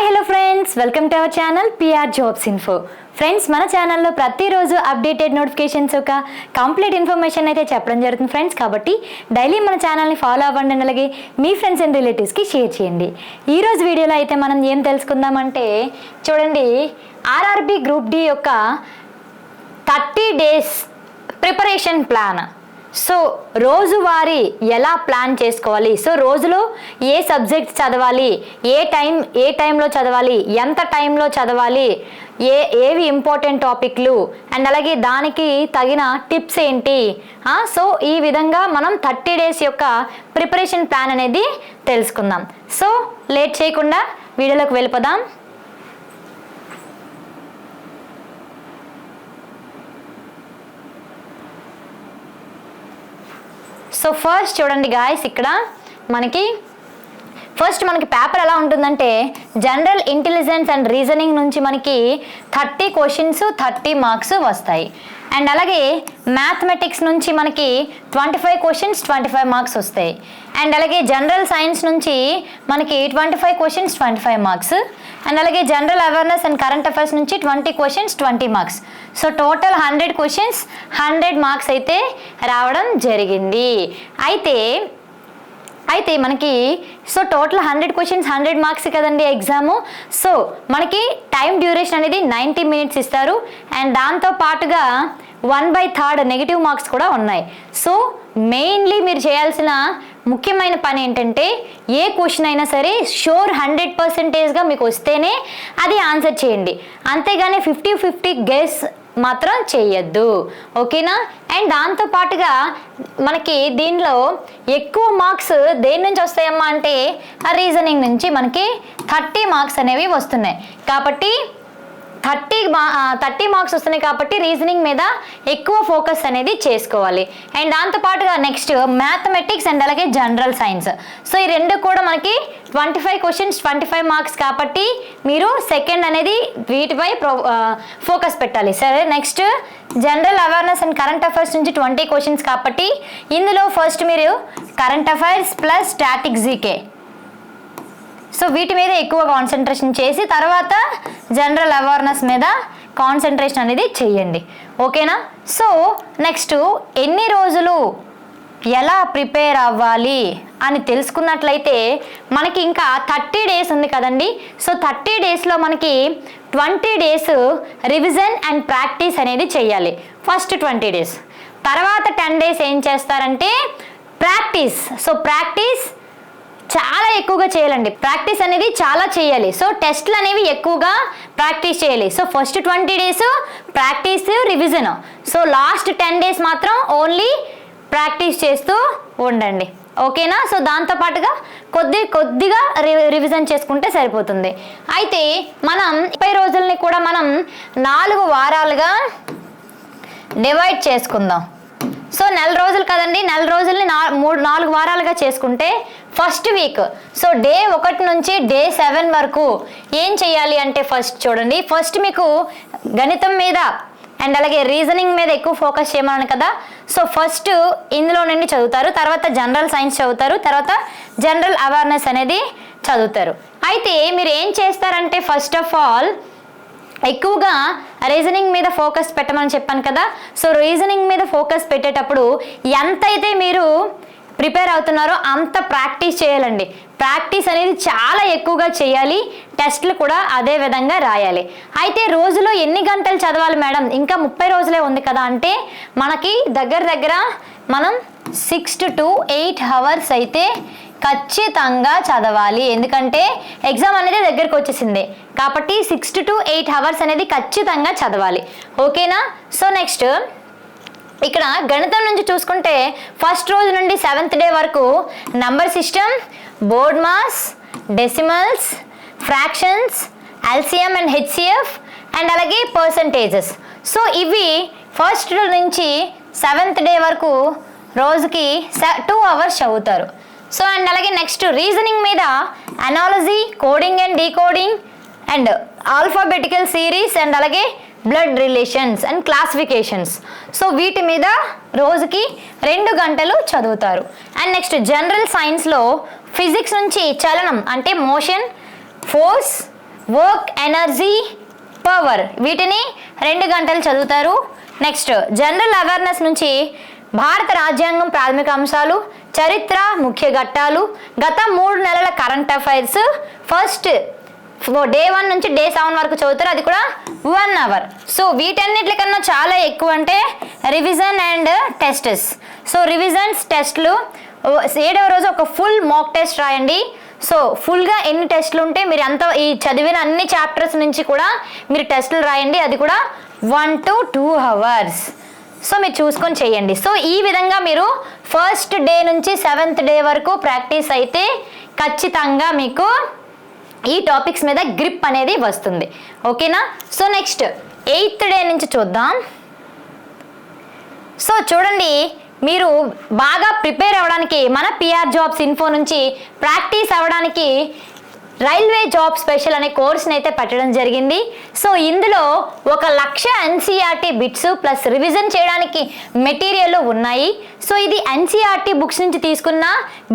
Hi hello friends, welcome to our channel PR jobs info. Friends, మన ఛానల్లో ప్రతిరోజు updated notifications ఒక complete information అయితే చెప్పడం జరుగుతుంది ఫ్రెండ్స్. కాబట్టి డైలీ మన ఛానల్ని ఫాలో అవ్వండి, అలాగే మీ ఫ్రెండ్స్ అండ్ రిలేటివ్స్కి షేర్ చేయండి. ఈరోజు వీడియోలో అయితే మనం ఏం తెలుసుకుందామంటే చూడండి, ఆర్ఆర్బి గ్రూప్ డి యొక్క 30 days ప్రిపరేషన్ ప్లాన్. సో రోజువారీ ఎలా ప్లాన్ చేసుకోవాలి, సో రోజులో ఏ సబ్జెక్ట్స్ చదవాలి, ఏ టైంలో చదవాలి, ఎంత టైంలో చదవాలి, ఏవి ఇంపార్టెంట్ టాపిక్లు అండ్ అలాగే దానికి తగిన టిప్స్ ఏంటి. సో ఈ విధంగా మనం 30 days యొక్క ప్రిపరేషన్ ప్లాన్ అనేది తెలుసుకుందాం. సో లేట్ చేయకుండా వీడియోలోకి వెళ్ళిపోదాం. సో ఫస్ట్ చూడండి గాయస్, ఇక్కడ మనకి పేపర్ ఎలా ఉంటుందంటే జనరల్ ఇంటెలిజెన్స్ అండ్ రీజనింగ్ నుంచి మనకి 30 questions 30 marks వస్తాయి. అండ్ అలాగే మ్యాథమెటిక్స్ నుంచి మనకి 25 questions 25 marks వస్తాయి. అండ్ అలాగే జనరల్ సైన్స్ నుంచి మనకి 25 questions 25 marks. అండ్ అలాగే general awareness and current affairs నుంచి 20 questions 20 marks. So total 100 questions 100 marks అయితే రావడం జరిగింది. అయితే మనకి సో టోటల్ 100 questions 100 marks కదండి ఎగ్జాము. సో మనకి టైం డ్యూరేషన్ అనేది 90 minutes ఇస్తారు. అండ్ దాంతో పాటుగా 1/3 నెగిటివ్ మార్క్స్ కూడా ఉన్నాయి. సో మెయిన్లీ మీరు చేయాల్సిన ముఖ్యమైన పని ఏంటంటే ఏ క్వశ్చన్ అయినా సరే షూర్ 100%గా మీకు వస్తేనే అది ఆన్సర్ చేయండి, అంతేగాని 50-50 గెస్ మాత్రం చేయొద్దు, ఓకేనా. అండ్ దాంతో పాటుగా మనకి దీనిలో ఎక్కువ మార్క్స్ దేని నుంచి వస్తాయమ్మా అంటే రీజనింగ్ నుంచి మనకి 30 marks అనేవి వస్తున్నాయి. కాబట్టి 30 marks వస్తున్నాయి కాబట్టి రీజనింగ్ మీద ఎక్కువ ఫోకస్ అనేది చేసుకోవాలి. అండ్ దాంతోపాటుగా నెక్స్ట్ మ్యాథమెటిక్స్ అండ్ అలాగే జనరల్ సైన్స్. సో ఈ రెండు కూడా మనకి 25 questions 25 marks కాబట్టి మీరు సెకండ్ అనేది వీటిపై ఫోకస్ పెట్టాలి. సరే, next general awareness and current affairs నుంచి 20 questions కాబట్టి ఇందులో ఫస్ట్ మీరు current affairs plus static GK, so వీటి మీద ఎక్కువ కాన్సన్ట్రేషన్ చేసి తర్వాత జనరల్ అవేర్నెస్ మీద కాన్సన్ట్రేషన్ అనేది చెయ్యండి, ఓకేనా. సో నెక్స్ట్ ఎన్ని రోజులు ఎలా ప్రిపేర్ అవ్వాలి అని తెలుసుకున్నట్లయితే మనకి ఇంకా 30 days ఉంది కదండి. సో 30 daysలో మనకి 20 days రివిజన్ అండ్ ప్రాక్టీస్ అనేది చెయ్యాలి ఫస్ట్ 20 days. తర్వాత 10 days ఏం చేస్తారంటే ప్రాక్టీస్. సో ప్రాక్టీస్ చాలా ఎక్కువగా చేయాలండి, ప్రాక్టీస్ అనేది చాలా చేయాలి. సో టెస్ట్లు అనేవి ఎక్కువగా ప్రాక్టీస్ చేయాలి. So first 20 days practice revision, so last 10 days మాత్రం ఓన్లీ ప్రాక్టీస్ చేస్తూ ఉండండి, ఓకేనా. సో దాంతోపాటుగా కొద్దిగా రివిజన్ చేసుకుంటే సరిపోతుంది. అయితే మనం 30 రోజుల్ని కూడా మనం 4 వారాలుగా డివైడ్ చేసుకుందాం. సో 4 రోజులు కదండి, 4 రోజుల్ని 4 వారాలుగా చేసుకుంటే ఫస్ట్ వీక్ సో డే 1 నుంచి డే 7 వరకు ఏం చేయాలి అంటే ఫస్ట్ చూడండి, ఫస్ట్ మీకు గణితం మీద అండ్ అలాగే రీజనింగ్ మీద ఎక్కువ ఫోకస్ చేయమని కదా. సో ఫస్ట్ ఇందులో నుండి చదువుతారు, తర్వాత జనరల్ సైన్స్ చదువుతారు, తర్వాత జనరల్ అవేర్నెస్ అనేది చదువుతారు. అయితే మీరు ఏం చేస్తారంటే ఫస్ట్ ఆఫ్ ఆల్ ఎక్కువగా రీజనింగ్ మీద ఫోకస్ పెట్టమని చెప్పాను కదా. సో రీజనింగ్ మీద ఫోకస్ పెట్టేటప్పుడు ఎంతైతే మీరు ప్రిపేర్ అవుతున్నారో అంత ప్రాక్టీస్ చేయాలండి. ప్రాక్టీస్ అనేది చాలా ఎక్కువగా చేయాలి, టెస్ట్లు కూడా అదే విధంగా రాయాలి. అయితే రోజులో ఎన్ని గంటలు చదవాలి మేడం, ఇంకా 30 రోజులే ఉంది కదా అంటే మనకి దగ్గర మనం 6 to 8 hours అయితే ఖచ్చితంగా చదవాలి. ఎందుకంటే ఎగ్జామ్ అనేది దగ్గరికి వచ్చేసింది కాబట్టి 6 to 8 hours అనేది ఖచ్చితంగా చదవాలి, ఓకేనా. సో నెక్స్ట్ ఇక్కడ గణితం నుంచి చూసుకుంటే ఫస్ట్ రోజు నుండి 7th day వరకు number system, BODMAS, decimals, fractions, LCM and HCF and అలాగే పర్సంటేజెస్. సో ఇవి ఫస్ట్ నుంచి 7th day వరకు రోజుకి 2 hours చదువుతారు. సో అండ్ అలాగే నెక్స్ట్ రీజనింగ్ మీద analogy, coding and decoding and alphabetical series and అలాగే blood relations and classifications. So వీటి మీద రోజుకి 2 గంటలు చదువుతారు. అండ్ నెక్స్ట్ జనరల్ సైన్స్లో ఫిజిక్స్ నుంచి చలనం అంటే motion, force, work, energy, power, వీటిని 2 గంటలు చదువుతారు. నెక్స్ట్ జనరల్ అవేర్నెస్ నుంచి భారత రాజ్యాంగం ప్రాథమిక అంశాలు, చరిత్ర, ముఖ్య ఘట్టాలు, గత 3 నెలల కరెంట్ అఫైర్స్ ఫస్ట్ డే 1 నుంచి డే 7 వరకు చదువుతారు, అది కూడా 1 అవర్. సో వీటన్నిటికన్నా చాలా ఎక్కువ అంటే revision and tests. So revisions టెస్ట్లు 7వ రోజు ఒక ఫుల్ మాక్ టెస్ట్ రాయండి. సో ఫుల్గా ఎన్ని టెస్ట్లు ఉంటే మీరు అంత ఈ చదివిన అన్ని చాప్టర్స్ నుంచి కూడా మీరు టెస్టులు రాయండి, అది కూడా 1 to 2 అవర్స్. సో మీరు చూసుకొని చేయండి. సో ఈ విధంగా మీరు ఫస్ట్ డే నుంచి 7th డే వరకు ప్రాక్టీస్ అయితే ఖచ్చితంగా మీకు ఈ టాపిక్స్ మీద గ్రిప్ అనేది వస్తుంది. ఓకేనా? సో నెక్స్ట్ 8th డే నుంచి చూద్దాం. సో చూడండి, మీరు బాగా ప్రిపేర్ అవ్వడానికి మన పిఆర్ జాబ్స్ ఇన్ఫో నుంచి ప్రాక్టీస్ అవ్వడానికి రైల్వే జాబ్ స్పెషల్ అనే కోర్స్ని అయితే పెట్టడం జరిగింది. సో ఇందులో 1,00,000 ఎన్సీఆర్టీ బిట్స్ ప్లస్ రివిజన్ చేయడానికి మెటీరియల్ ఉన్నాయి. సో ఇది ఎన్సీఆర్టీ బుక్స్ నుంచి తీసుకున్న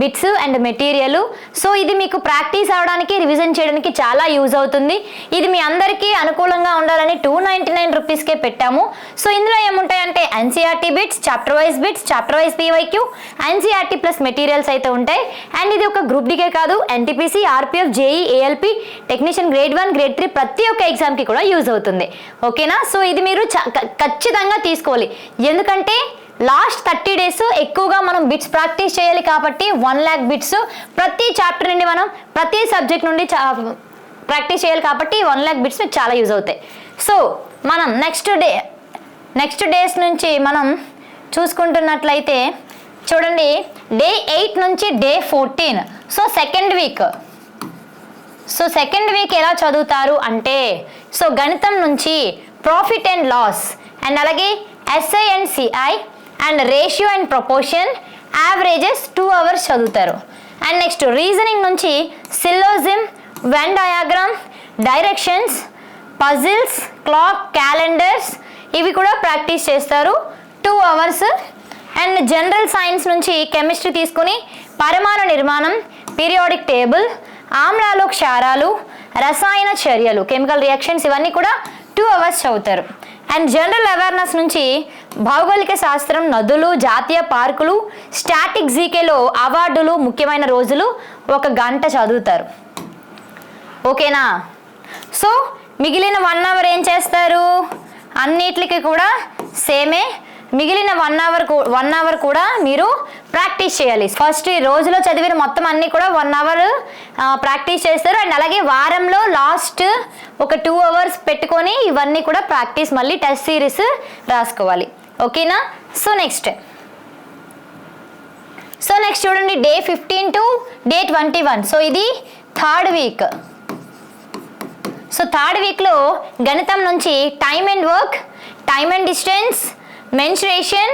బిట్స్ అండ్ మెటీరియల్. సో ఇది మీకు ప్రాక్టీస్ అవ్వడానికి రివిజన్ చేయడానికి చాలా యూజ్ అవుతుంది. ఇది మీ అందరికీ అనుకూలంగా ఉండాలని 299 రూపీస్కే పెట్టాము. సో ఇందులో ఏముంటాయంటే NCERT bits, chapter wise PYQ, NCERT plus materials అయితే ఉంటాయి. అండ్ ఇది ఒక గ్రూప్ డికే కాదు, NTPC, RPF, JE, ALP, technician grade 1, grade 3 ప్రతి ఒక్క ఎగ్జామ్కి కూడా యూజ్ అవుతుంది. ఓకేనా? సో ఇది మీరు ఖచ్చితంగా తీసుకోవాలి. ఎందుకంటే లాస్ట్ 30 డేస్ ఎక్కువగా మనం బిట్స్ ప్రాక్టీస్ చేయాలి కాబట్టి 1 lakh బిట్స్ ప్రతి చాప్టర్ నుండి మనం ప్రతి సబ్జెక్ట్ నుండి ప్రాక్టీస్ చేయాలి కాబట్టి 1 lakh బిట్స్ మీకు చాలా యూజ్ అవుతాయి. సో మనం నెక్స్ట్ డేస్ నుంచి మనం చూసుకుంటున్నట్లయితే చూడండి, డే 8 నుంచి డే 14. సో సెకండ్ వీక్ ఎలా చదువుతారు అంటే, సో గణితం నుంచి ప్రాఫిట్ అండ్ లాస్ అండ్ అలాగే SI and CI and ratio and proportion, averages 2 hours చదువుతారు. అండ్ నెక్స్ట్ రీజనింగ్ నుంచి syllogism, Venn diagram, directions, puzzles, clock, calendars ఇవి కూడా ప్రాక్టీస్ చేస్తారు 2 అవర్స్. అండ్ జనరల్ సైన్స్ నుంచి కెమిస్ట్రీ తీసుకుని పరమాణు నిర్మాణం, పీరియాడిక్ టేబుల్, ఆమ్లాలు, క్షారాలు, రసాయన చర్యలు, కెమికల్ రియాక్షన్స్ ఇవన్నీ కూడా 2 అవర్స్ చదువుతారు. అండ్ జనరల్ అవేర్నెస్ నుంచి భౌగోళిక శాస్త్రం, నదులు, జాతీయ పార్కులు, స్టాటిక్ జీకేలో అవార్డులు, ముఖ్యమైన రోజులు 1 గంట చదువుతారు. ఓకేనా? సో మిగిలిన 1 అవర్ ఏం చేస్తారు? అన్నిటికి కూడా సేమే. మిగిలిన 1 అవర్ కూడా మీరు ప్రాక్టీస్ చేయాలి. ఫస్ట్ ఈ రోజులో చదివిన మొత్తం అన్నీ కూడా 1 అవర్ ప్రాక్టీస్ చేస్తారు. అండ్ అలాగే వారంలో లాస్ట్ ఒక 2 అవర్స్ పెట్టుకొని ఇవన్నీ కూడా ప్రాక్టీస్ మళ్ళీ టెస్ట్ సిరీస్ రాసుకోవాలి. ఓకేనా? సో నెక్స్ట్ చూడండి, డే 15 to డే 21. సో ఇది 3rd వీక్. సో 3rd వీక్లో గణితం నుంచి time and work, time and distance, mensuration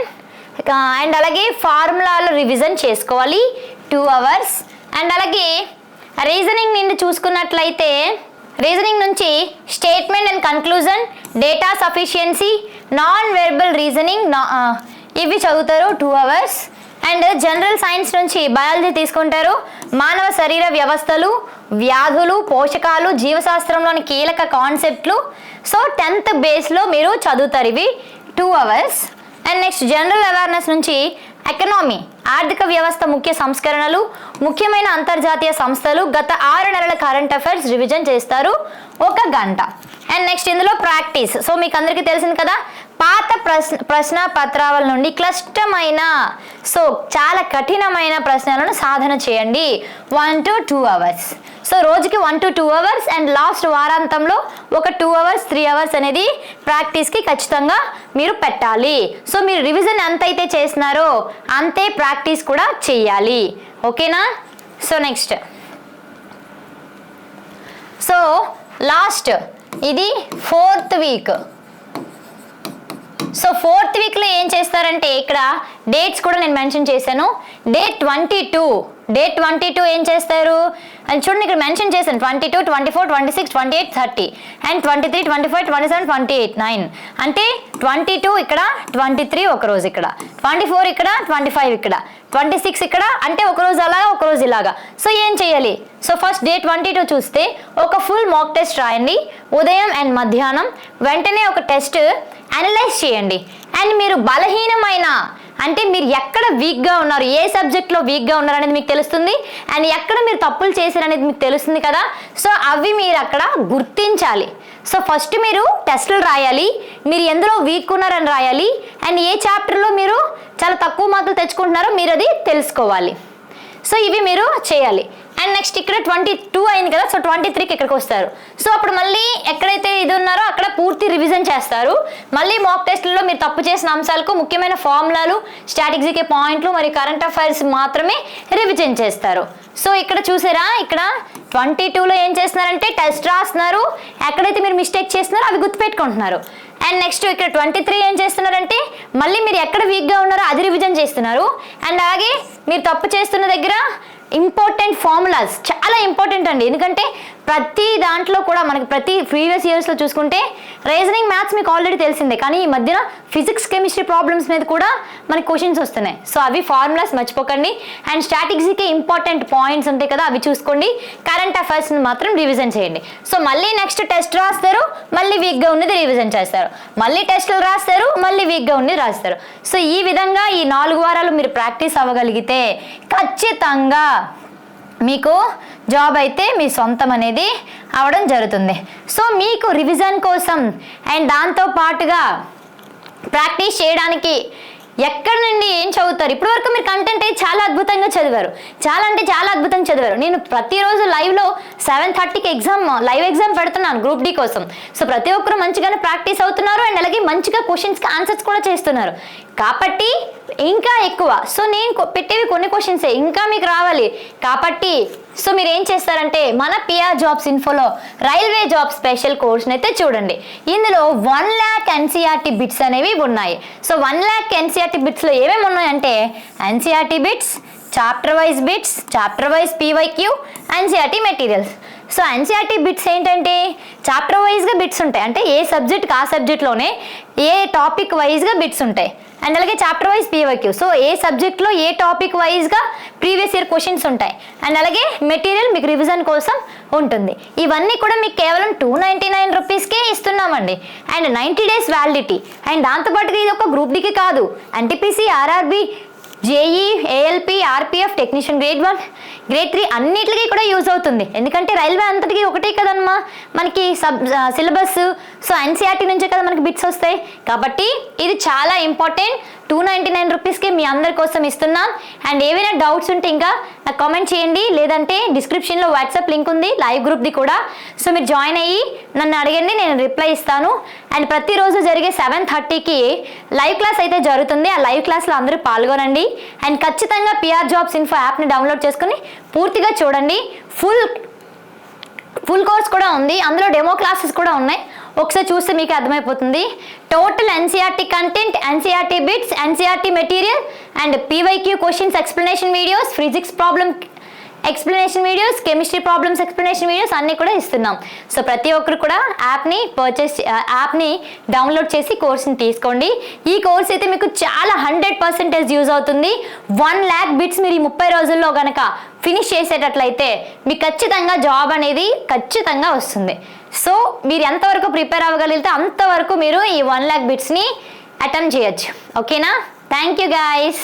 and అలాగే ఫార్ములాలు రివిజన్ చేసుకోవాలి 2 అవర్స్. అండ్ అలాగే రీజనింగ్ నుండి చూసుకున్నట్లయితే రీజనింగ్ నుంచి statement and conclusion, data sufficiency, non verbal reasoning ఇవి చదువుతారు 2 అవర్స్. అండ్ జనరల్ సైన్స్ నుంచి బయాలజీ తీసుకుంటారు, మానవ శరీర వ్యవస్థలు, వ్యాధులు, పోషకాలు, జీవశాస్త్రంలోని కీలక కాన్సెప్ట్లు. సో 10th బేస్లో మీరు చదువుతారు ఇవి 2 hours. And next general awareness నుంచి ఎకనామీ, ఆర్థిక వ్యవస్థ ముఖ్య సంస్కరణలు, ముఖ్యమైన అంతర్జాతీయ సంస్థలు, గత 6 నెలల కరెంట్ అఫైర్స్ రివిజన్ చేస్తారు 1 గంట. అండ్ నెక్స్ట్ ఇందులో ప్రాక్టీస్. సో మీకు అందరికీ తెలిసింది కదా, పాత ప్రశ్న పత్రాల నుండి క్లిష్టమైన చాలా కఠినమైన ప్రశ్నలను సాధన చేయండి 1 to 2 అవర్స్. సో రోజుకి 1 to 2 అవర్స్. అండ్ లాస్ట్ వారాంతంలో ఒక 2 అవర్స్ 3 అవర్స్ అనేది ప్రాక్టీస్కి ఖచ్చితంగా మీరు పెట్టాలి. సో మీరు రివిజన్ ఎంత అయితే చేస్తున్నారో అంతే ప్రాక్టీస్ కూడా చేయాలి. ఓకేనా? సో నెక్స్ట్ లాస్ట్ ఇది 4th వీక్. సో 4th వీక్లో ఏం చేస్తారంటే ఇక్కడ డేట్స్ కూడా నేను మెన్షన్ చేశాను. డే 22 డే 22 ఏం చేస్తారు అని చూడండి, ఇక్కడ మెన్షన్ చేశాను 22, 24, 26, 28, 30 అండ్ 23, 25, 27, 28, 9 అంటే 22 ఇక్కడ, 23 ఒక రోజు ఇక్కడ, 24 ఇక్కడ, 25 ఇక్కడ, 26 ఇక్కడ, అంటే ఒక రోజు అలాగా ఒక రోజు ఇలాగా. సో ఏం చేయాలి? సో ఫస్ట్ డే 22 చూస్తే ఒక ఫుల్ మాక్ టెస్ట్ రాయండి ఉదయం అండ్ మధ్యాహ్నం. వెంటనే ఒక టెస్ట్ అనలైజ్ చేయండి. అండ్ మీరు బలహీనమైన అంటే మీరు ఎక్కడ వీక్గా ఉన్నారు, ఏ సబ్జెక్ట్లో వీక్గా ఉన్నారు అనేది మీకు తెలుస్తుంది. అండ్ ఎక్కడ మీరు తప్పులు చేశారు అనేది మీకు తెలుస్తుంది కదా. సో అవి మీరు అక్కడ గుర్తించాలి. సో ఫస్ట్ మీరు టెస్టులు రాయాలి, మీరు ఎందులో వీక్ ఉన్నారని రాయాలి, అండ్ ఏ చాప్టర్లో మీరు చాలా తక్కువ మార్కులు తెచ్చుకుంటున్నారో మీరు అది తెలుసుకోవాలి. సో ఇవి మీరు చేయాలి. అండ్ నెక్స్ట్ ఇక్కడ 22 అయింది కదా, సో 23కి ఇక్కడికి వస్తారు. సో అప్పుడు మళ్ళీ ఎక్కడైతే ఇది ఉన్నారో అక్కడ పూర్తి రివిజన్ చేస్తారు. మళ్ళీ మాక్ టెస్ట్లో మీరు తప్పు చేసిన అంశాలకు ముఖ్యమైన ఫార్ములాలు, స్టాటిక్స్కి పాయింట్లు మరియు కరెంట్ అఫైర్స్ మాత్రమే రివిజన్ చేస్తారు. సో ఇక్కడ చూసారా, ఇక్కడ 22లో ఏం చేస్తున్నారంటే టెస్ట్ రాస్తున్నారు, ఎక్కడైతే మీరు మిస్టేక్ చేస్తున్నారో అవి గుర్తుపెట్టుకుంటున్నారు. అండ్ నెక్స్ట్ ఇక్కడ 23 ఏం చేస్తున్నారంటే మళ్ళీ మీరు ఎక్కడ వీక్గా ఉన్నారో అది రివిజన్ చేస్తున్నారు. అండ్ అలాగే మీరు తప్పు చేస్తున్న దగ్గర ఇంపార్టెంట్ ఫార్ములాస్ చాలా ఇంపార్టెంట్ అండి. ఎందుకంటే ప్రతి దాంట్లో కూడా మనకి ప్రతి ప్రీవియస్ ఇయర్స్లో చూసుకుంటే రీజనింగ్ మ్యాథ్స్ మీకు ఆల్రెడీ తెలిసిందే, కానీ ఈ మధ్యన ఫిజిక్స్ కెమిస్ట్రీ ప్రాబ్లమ్స్ మీద కూడా మనకి క్వశ్చన్స్ వస్తున్నాయి. సో అవి ఫార్ములాస్ మర్చిపోకండి. అండ్ స్టాటిక్స్కి ఇంపార్టెంట్ పాయింట్స్ ఉంటాయి కదా, అవి చూసుకోండి. కరెంట్ అఫైర్స్ని మాత్రం రివిజన్ చేయండి. సో మళ్ళీ నెక్స్ట్ టెస్ట్ రాస్తారు, మళ్ళీ వీక్గా ఉన్నది రివిజన్ చేస్తారు, మళ్ళీ టెస్టులు రాస్తారు, మళ్ళీ వీక్గా ఉన్నది రాస్తారు. సో ఈ విధంగా ఈ 4 వారాలు మీరు ప్రాక్టీస్ అవ్వగలిగితే ఖచ్చితంగా మీకు జాబ్ అయితే మీ సొంతం అనేది అవడం జరుగుతుంది. సో మీకు రివిజన్ కోసం అండ్ దాంతో పాటుగా ప్రాక్టీస్ చేయడానికి ఎక్కడి నుండి ఏం చదువుతారు? ఇప్పటివరకు మీరు కంటెంట్ అయితే చాలా అద్భుతంగా చదివారు, చాలా అంటే చాలా అద్భుతంగా చదివారు. నేను ప్రతిరోజు లైవ్లో 7:30కి లైవ్ ఎగ్జామ్ పెడుతున్నాను గ్రూప్ డి కోసం. సో ప్రతి ఒక్కరు మంచిగానే ప్రాక్టీస్ అవుతున్నారు అండ్ అలాగే మంచిగా క్వశ్చన్స్కి ఆన్సర్స్ కూడా చేస్తున్నారు. కాబట్టి ఇంకా ఎక్కువ, సో నేను పెట్టేవి కొన్ని క్వశ్చన్సే, ఇంకా మీకు రావాలి. కాబట్టి సో మీరు ఏం చేస్తారంటే మన పిఆర్ జాబ్స్ ఇన్ఫోలో రైల్వే జాబ్ స్పెషల్ కోర్స్ని అయితే చూడండి. ఇందులో 1 lakh ఎన్సీఆర్టీ బిట్స్ అనేవి ఉన్నాయి. సో 1 lakh ఎన్సీఆర్టీ బిట్స్లో ఏమేమి ఉన్నాయంటే NCERT bits, chapter wise bits, chapter wise PYQ, NCERT materials. So NCERT bits ఏంటంటే చాప్టర్ వైజ్గా బిట్స్ ఉంటాయి, అంటే ఏ సబ్జెక్ట్కి ఆ సబ్జెక్ట్లోనే ఏ టాపిక్ వైజ్గా బిట్స్ ఉంటాయి. అండ్ అలాగే చాప్టర్ వైజ్ పీవైక్యూ, సో ఏ సబ్జెక్ట్లో ఏ టాపిక్ వైజ్గా ప్రీవియస్ ఇయర్ క్వశ్చన్స్ ఉంటాయి. అండ్ అలాగే మెటీరియల్ మీకు రివిజన్ కోసం ఉంటుంది. ఇవన్నీ కూడా మీకు కేవలం 299 రూపీస్కే ఇస్తున్నామండి. And 90 days validity. అండ్ దాంతోపాటుగా ఇది ఒక గ్రూప్ డికి కాదు, NTPC, RRB, JEE, ALP, RPF, technician grade 1, grade 3 అన్నిటికీ కూడా యూజ్ అవుతుంది. ఎందుకంటే రైల్వే అంతటికీ ఒకటే కదమ్మా మనకి సిలబస్. సో ఎన్సీఆర్టీ నుంచే కదా మనకి బిట్స్ వస్తాయి. కాబట్టి ఇది చాలా ఇంపార్టెంట్. 299 రూపీస్కి మీ అందరి కోసం ఇస్తున్నాం. అండ్ ఏవైనా డౌట్స్ ఉంటే ఇంకా నాకు కామెంట్ చేయండి, లేదంటే డిస్క్రిప్షన్లో వాట్సాప్ లింక్ ఉంది లైవ్ గ్రూప్ది కూడా. సో మీరు జాయిన్ అయ్యి నన్ను అడగండి, నేను రిప్లై ఇస్తాను. అండ్ ప్రతిరోజు జరిగే 7:30కి లైవ్ క్లాస్ అయితే జరుగుతుంది. ఆ లైవ్ క్లాస్లో అందరూ పాల్గొనండి. అండ్ ఖచ్చితంగా పిఆర్ జాబ్స్ ఇన్ఫో యాప్ని డౌన్లోడ్ చేసుకుని పూర్తిగా చూడండి. ఫుల్ కోర్స్ కూడా ఉంది, అందులో డెమో క్లాసెస్ కూడా ఉన్నాయి. ఒకసారి చూస్తే మీకు అర్థమైపోతుంది. Total NCERT content, NCERT bits, NCERT material and PYQ questions explanation videos, physics problem explanation videos, chemistry problems explanation videos అన్నీ కూడా ఇస్తున్నాం. సో ప్రతి ఒక్కరు కూడా యాప్ని డౌన్లోడ్ చేసి కోర్స్ని తీసుకోండి. ఈ కోర్స్ అయితే మీకు చాలా 100% యూజ్ అవుతుంది. 1 lakh బిట్స్ మీరు ఈ 30 రోజుల్లో కనుక ఫినిష్ చేసేటట్లయితే మీకు ఖచ్చితంగా జాబ్ అనేది ఖచ్చితంగా వస్తుంది. సో మీరు ఎంతవరకు ప్రిపేర్ అవ్వగలిగితే అంతవరకు మీరు ఈ 1 lakh బిట్స్ని అటెంప్ట్ చేయొచ్చు. ఓకేనా? Thank you guys.